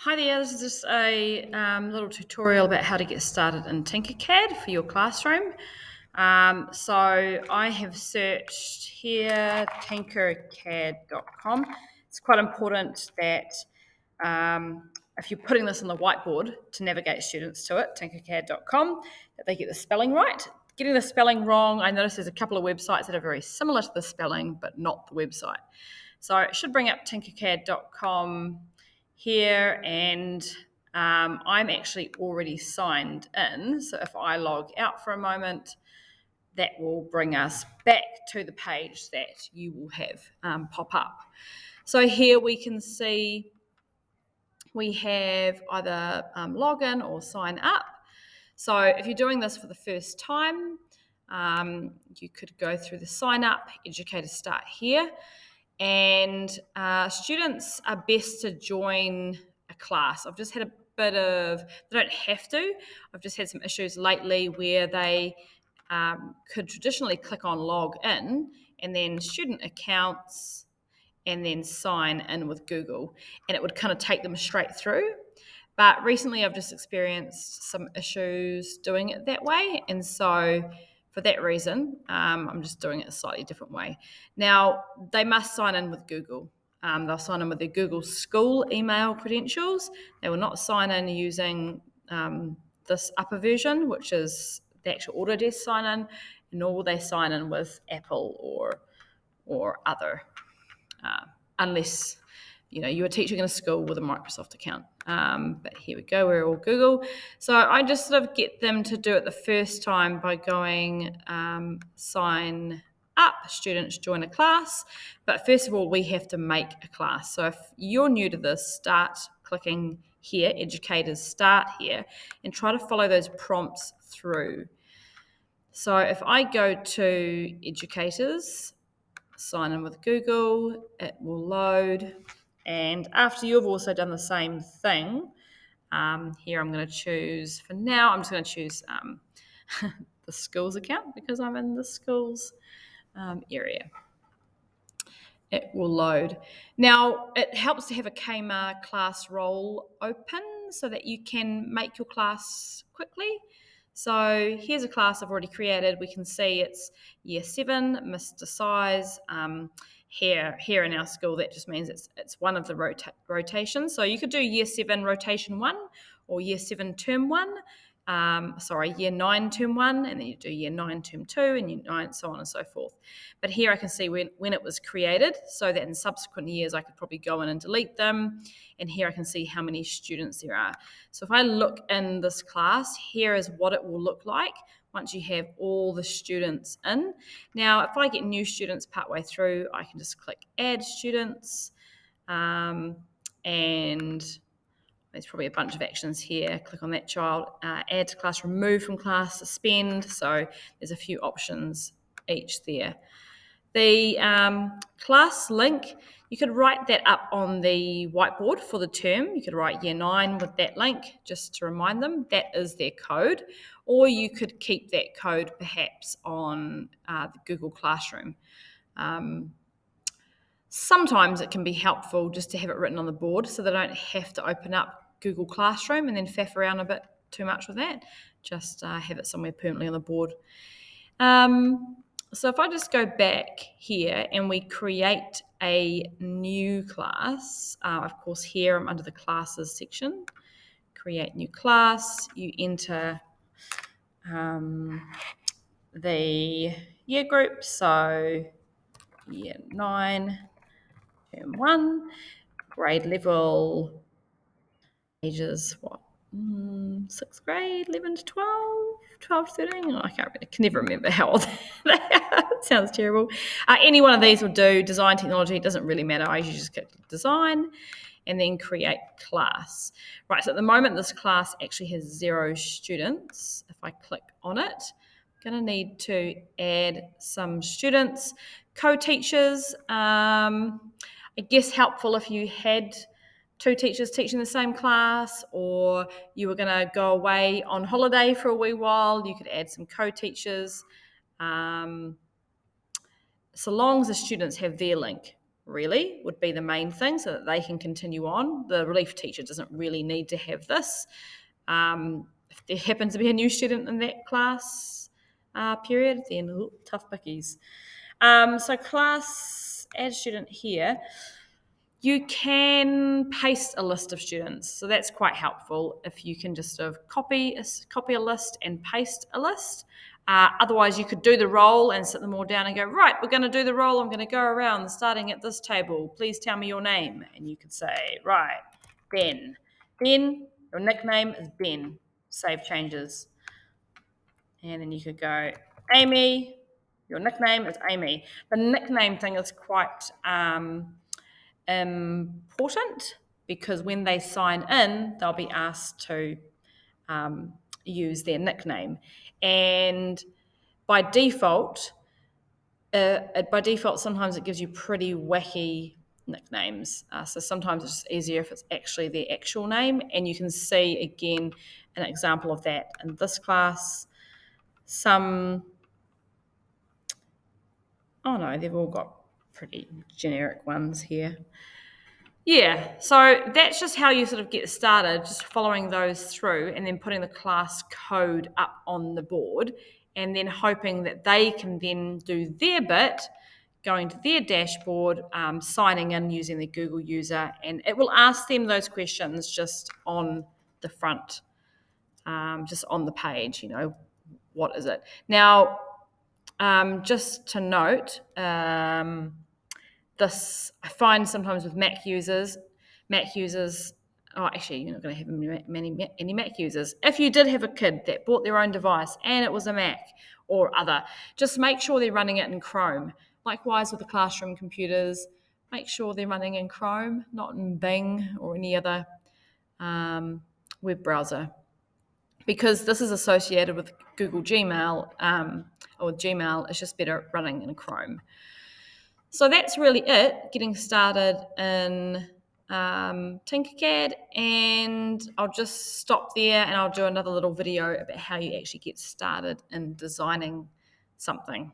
Hi there, this is just a little tutorial about how to get started in Tinkercad for your classroom. So I have searched here tinkercad.com. It's quite important that if you're putting this on the whiteboard to navigate students to it, tinkercad.com, that they get the spelling right. Getting the spelling wrong, I notice there's a couple of websites that are very similar to the spelling, but not the website. So it should bring up tinkercad.com here, and I'm actually already signed in. So if I log out for a moment, that will bring us back to the page that you will have pop up. So here we can see we have either login or sign up. So if you're doing this for the first time, you could go through the sign up, educator start here. And students are best to join a class. I've just had a bit of, they don't have to, I've just had some issues lately where they could traditionally click on log in and then student accounts and then sign in with Google, and it would kind of take them straight through. But recently I've just experienced some issues doing it that way, and so for that reason, I'm just doing it a slightly different way. Now, they must sign in with Google. They'll sign in with their Google School email credentials. They will not sign in using this upper version, which is the actual Autodesk sign-in, nor will they sign in with Apple or other, unless you're teaching in a school with a Microsoft account. But here we go, we're all Google. So I just sort of get them to do it the first time by going sign up, students join a class. But first of all, we have to make a class. So if you're new to this, start clicking here, educators start here, and try to follow those prompts through. So if I go to educators, sign in with Google, it will load. And after you've also done the same thing, here I'm going to choose, for now, I'm just going to choose the schools account because I'm in the schools area. It will load. Now, it helps to have a Kmart class role open so that you can make your class quickly. So here's a class I've already created. We can see it's year 7, Mr. Size. Here in our school, that just means it's one of the rotations. So you could do year 7 rotation 1 or year 7 term 1. Year 9 term 1, and then you do year 9 term 2, and year 9, so on and so forth. But here I can see when it was created, so that in subsequent years I could probably go in and delete them, and here I can see how many students there are. So if I look in this class, here is what it will look like once you have all the students in. Now, if I get new students partway through, I can just click add students, and there's probably a bunch of actions here. Click on that child, add to class, remove from class, suspend. So there's a few options each there. The class link, you could write that up on the whiteboard for the term. You could write year 9 with that link just to remind them that is their code. Or you could keep that code perhaps on the Google Classroom. Sometimes it can be helpful just to have it written on the board so they don't have to open up Google Classroom and then faff around a bit too much with that. Just have it somewhere permanently on the board. So if I just go back here and we create a new class, of course here I'm under the classes section, create new class, you enter the year group, so year 9, term 1, grade level, ages, 6th grade, 11 to 12, 12 to 13. I can never remember how old they are. It sounds terrible. Any one of these will do. Design technology, it doesn't really matter. I usually just click design and then create class. Right, so at the moment this class actually has 0 students. If I click on it, I'm going to need to add some students. Co-teachers, I guess helpful if you had 2 teachers teaching the same class, or you were going to go away on holiday for a wee while, you could add some co-teachers, so long as the students have their link. really, would be the main thing so that they can continue on. The relief teacher doesn't really need to have this. If there happens to be a new student in that class period, then tough bickies. So class, add student here. You can paste a list of students, so that's quite helpful if you can just sort of copy a list and paste a list. Otherwise, you could do the roll and sit them all down and go, right, we're going to do the roll. I'm going to go around starting at this table. Please tell me your name. And you could say, right, Ben. Ben, your nickname is Ben. Save changes. And then you could go, Amy, your nickname is Amy. The nickname thing is quite important because when they sign in, they'll be asked to use their nickname. And by default, sometimes it gives you pretty wacky nicknames. So sometimes it's just easier if it's actually their actual name. And you can see, again, an example of that in this class. They've all got pretty generic ones here. Yeah, so that's just how you sort of get started, just following those through and then putting the class code up on the board and then hoping that they can then do their bit, going to their dashboard, signing in using the Google user, and it will ask them those questions just on the front, just on the page, what is it? Now, just to note, this I find sometimes with Mac users, actually, you're not going to have any Mac users. If you did have a kid that bought their own device and it was a Mac or other, just make sure they're running it in Chrome. Likewise with the classroom computers, make sure they're running in Chrome, not in Bing or any other web browser, because this is associated with Google Gmail or Gmail. It's just better running in Chrome. So that's really it, getting started in Tinkercad, and I'll just stop there and I'll do another little video about how you actually get started in designing something.